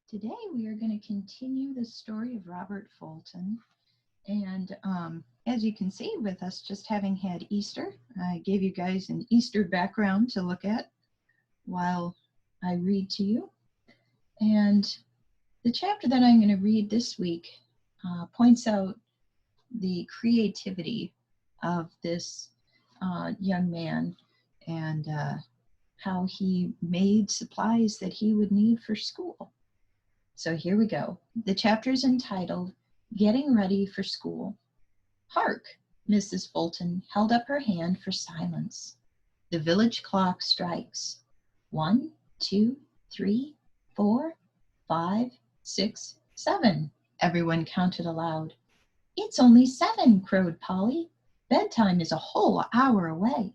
Today we are going to continue the story of Robert Fulton. And as you can see, with us just having had Easter, I gave you guys an Easter background to look at while I read to you. And the chapter that I'm going to read this week points out the creativity of this young man and how he made supplies that he would need for school. So here we go. The chapter is entitled Getting Ready for School. Hark! Mrs. Fulton held up her hand for silence. The village clock strikes. 1, 2, 3, 4, 5, 6, 7. Everyone counted aloud. It's only 7, crowed Polly. Bedtime is a whole hour away.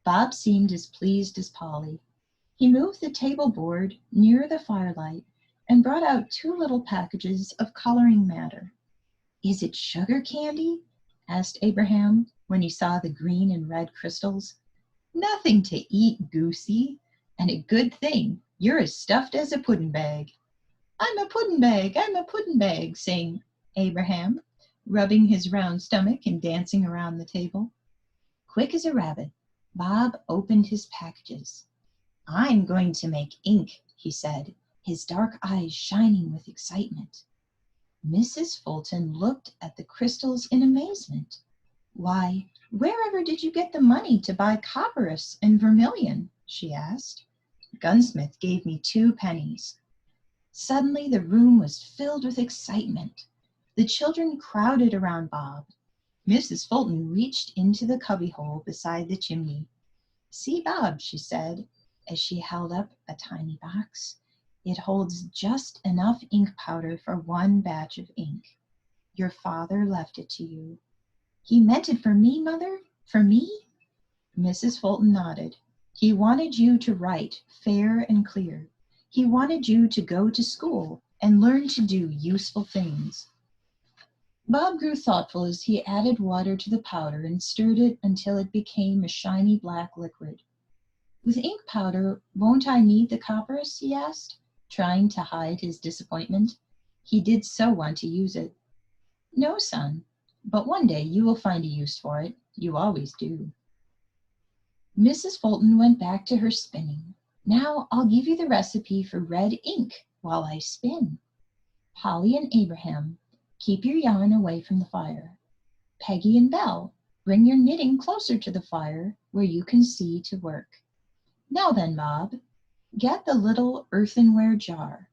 Bob seemed as pleased as Polly. He moved the table board near the firelight and brought out 2 little packages of coloring matter. Is it sugar candy? Asked Abraham when he saw the green and red crystals. Nothing to eat, goosey, and a good thing. You're as stuffed as a pudding bag. I'm a pudding bag, I'm a pudding bag, sang Abraham, rubbing his round stomach and dancing around the table. Quick as a rabbit, Bob opened his packages. I'm going to make ink, he said, his dark eyes shining with excitement. Mrs. Fulton looked at the crystals in amazement. Why, wherever did you get the money to buy copperas and vermilion? She asked. Gunsmith gave me 2 pennies. Suddenly the room was filled with excitement. The children crowded around Bob. Mrs. Fulton reached into the cubbyhole beside the chimney. See, Bob, she said, as she held up a tiny box. It holds just enough ink powder for 1 batch of ink. Your father left it to you. He meant it for me, Mother? For me? Mrs. Fulton nodded. He wanted you to write fair and clear. He wanted you to go to school and learn to do useful things. Bob grew thoughtful as he added water to the powder and stirred it until it became a shiny black liquid. With ink powder, won't I need the copperas? He asked, trying to hide his disappointment. He did so want to use it. No, son, but one day you will find a use for it. You always do. Mrs. Fulton went back to her spinning. Now I'll give you the recipe for red ink while I spin. Polly and Abraham, keep your yarn away from the fire. Peggy and Belle, bring your knitting closer to the fire where you can see to work. Now then, Bob, get the little earthenware jar.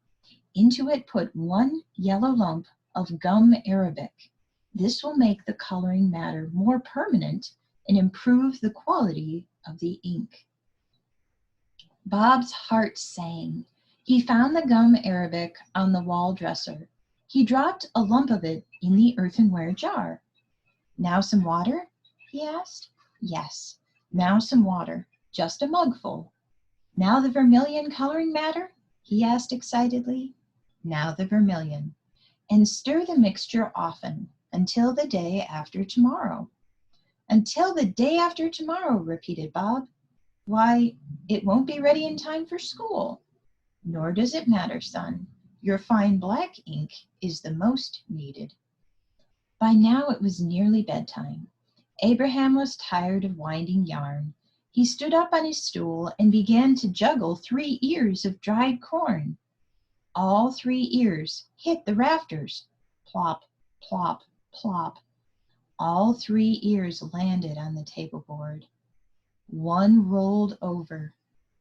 Into it put 1 yellow lump of gum arabic. This will make the coloring matter more permanent and improve the quality of the ink. Bob's heart sang. He found the gum arabic on the wall dresser. He dropped a lump of it in the earthenware jar. Now some water? He asked. Yes, now some water, just a mugful. Now the vermilion coloring matter? He asked excitedly. Now the vermilion. And stir the mixture often until the day after tomorrow. Until the day after tomorrow, repeated Bob. Why, it won't be ready in time for school. Nor does it matter, son. Your fine black ink is the most needed. By now it was nearly bedtime. Abraham was tired of winding yarn. He stood up on his stool and began to juggle 3 ears of dried corn. All 3 ears hit the rafters. Plop, plop, plop. All 3 ears landed on the table board. One rolled over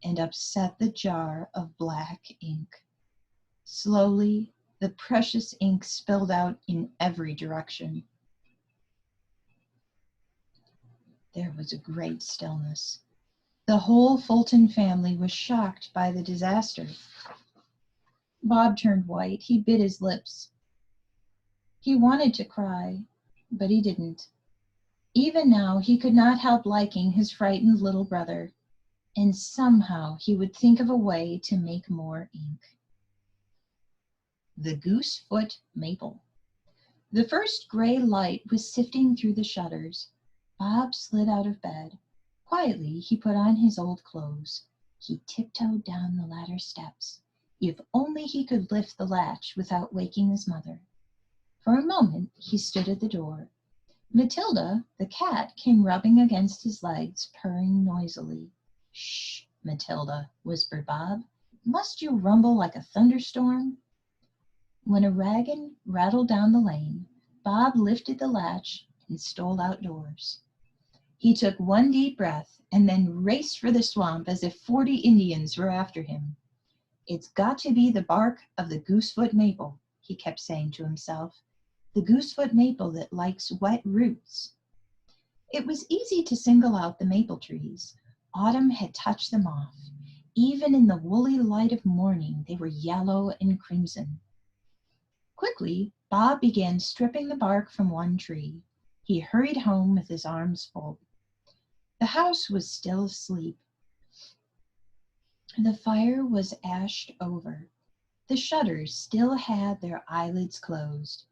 and upset the jar of black ink. Slowly, the precious ink spilled out in every direction. There was a great stillness. The whole Fulton family was shocked by the disaster. Bob turned white. He bit his lips. He wanted to cry, but he didn't. Even now, he could not help liking his frightened little brother, and somehow he would think of a way to make more ink. The Goosefoot Maple. The first gray light was sifting through the shutters. Bob slid out of bed. Quietly, he put on his old clothes. He tiptoed down the ladder steps. If only he could lift the latch without waking his mother. For a moment he stood at the door. Matilda, the cat, came rubbing against his legs, purring noisily. "Shh, Matilda," whispered Bob. "Must you rumble like a thunderstorm?" When a wagon rattled down the lane, Bob lifted the latch and stole outdoors. He took one deep breath and then raced for the swamp as if 40 Indians were after him. "It's got to be the bark of the goosefoot maple," he kept saying to himself. "The goosefoot maple that likes wet roots." It was easy to single out the maple trees. Autumn had touched them off. Even in the woolly light of morning, they were yellow and crimson. Quickly, Bob began stripping the bark from one tree. He hurried home with his arms full. The house was still asleep. The fire was ashed over. The shutters still had their eyelids closed.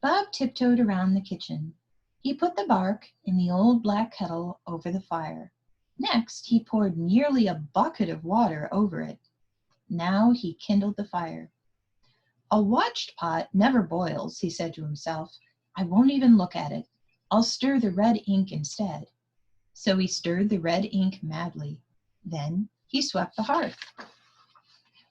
Bob tiptoed around the kitchen. He put the bark in the old black kettle over the fire. Next, he poured nearly a bucket of water over it. Now he kindled the fire. "A watched pot never boils," he said to himself. "I won't even look at it. I'll stir the red ink instead." So he stirred the red ink madly. Then he swept the hearth.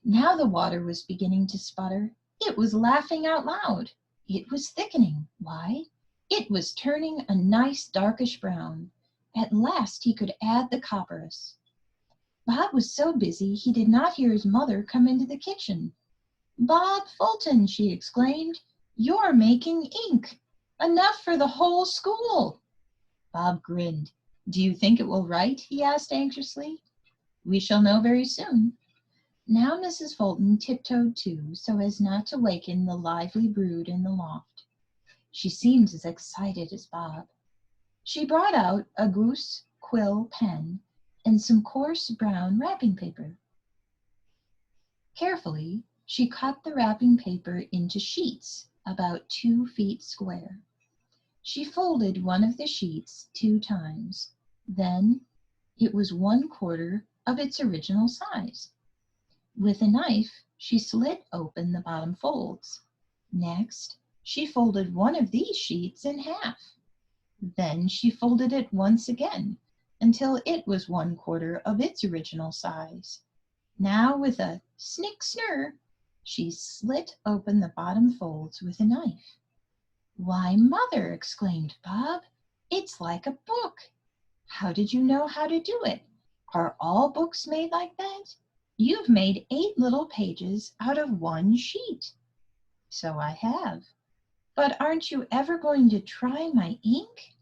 Now the water was beginning to sputter. It was laughing out loud. It was thickening. Why? It was turning a nice darkish brown. At last he could add the copperas. Bob was so busy he did not hear his mother come into the kitchen. "Bob Fulton," she exclaimed, "you're making ink. Enough for the whole school." Bob grinned. "Do you think it will write?" he asked anxiously. "We shall know very soon." Now Mrs. Fulton tiptoed too, so as not to waken the lively brood in the loft. She seemed as excited as Bob. She brought out a goose quill pen and some coarse brown wrapping paper. Carefully, she cut the wrapping paper into sheets about 2 feet square. She folded one of the sheets 2 times. Then it was 1/4 of its original size. With a knife, she slit open the bottom folds. Next, she folded one of these sheets in half. Then she folded it once again until it was 1/4 of its original size. Now, with a snick-snurr, she slit open the bottom folds with a knife. "Why, Mother," exclaimed Bob, "it's like a book. How did you know how to do it? Are all books made like that? You've made 8 little pages out of 1 sheet." "So I have. But aren't you ever going to try my ink?"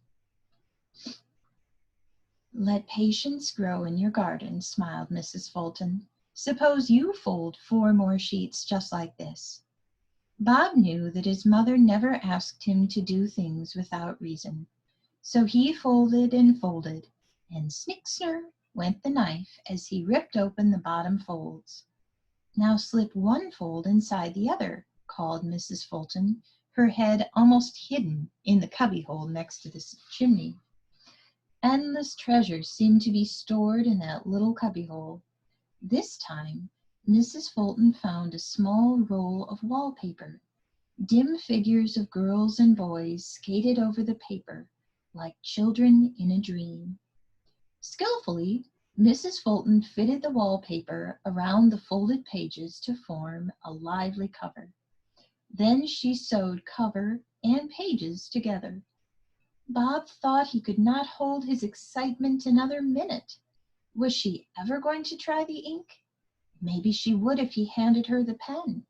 "Let patience grow in your garden," smiled Mrs. Fulton. "Suppose you fold 4 more sheets just like this." Bob knew that his mother never asked him to do things without reason. So he folded, and snick-snurr went the knife as he ripped open the bottom folds. "Now slip one fold inside the other," called Mrs. Fulton, her head almost hidden in the cubbyhole next to the chimney. Endless treasures seemed to be stored in that little cubbyhole. This time, Mrs. Fulton found a small roll of wallpaper. Dim figures of girls and boys skated over the paper like children in a dream. Skillfully, Mrs. Fulton fitted the wallpaper around the folded pages to form a lively cover. Then she sewed cover and pages together. Bob thought he could not hold his excitement another minute. Was she ever going to try the ink? Maybe she would if he handed her the pen.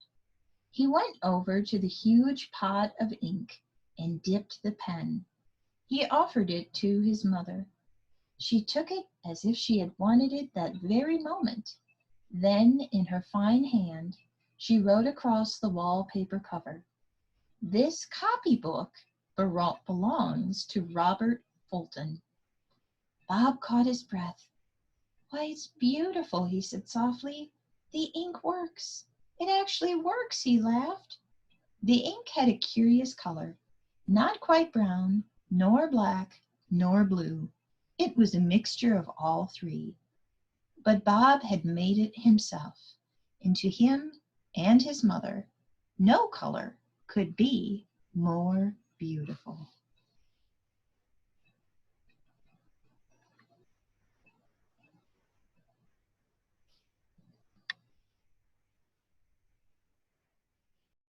He went over to the huge pot of ink and dipped the pen. He offered it to his mother. She took it as if she had wanted it that very moment. Then, in her fine hand, she wrote across the wallpaper cover, "This copybook belongs to Robert Fulton." Bob caught his breath. "Why, it's beautiful," he said softly. "The ink works. It actually works," he laughed. The ink had a curious color, not quite brown, nor black, nor blue. It was a mixture of all 3. But Bob had made it himself, and to him and his mother, no color could be more beautiful.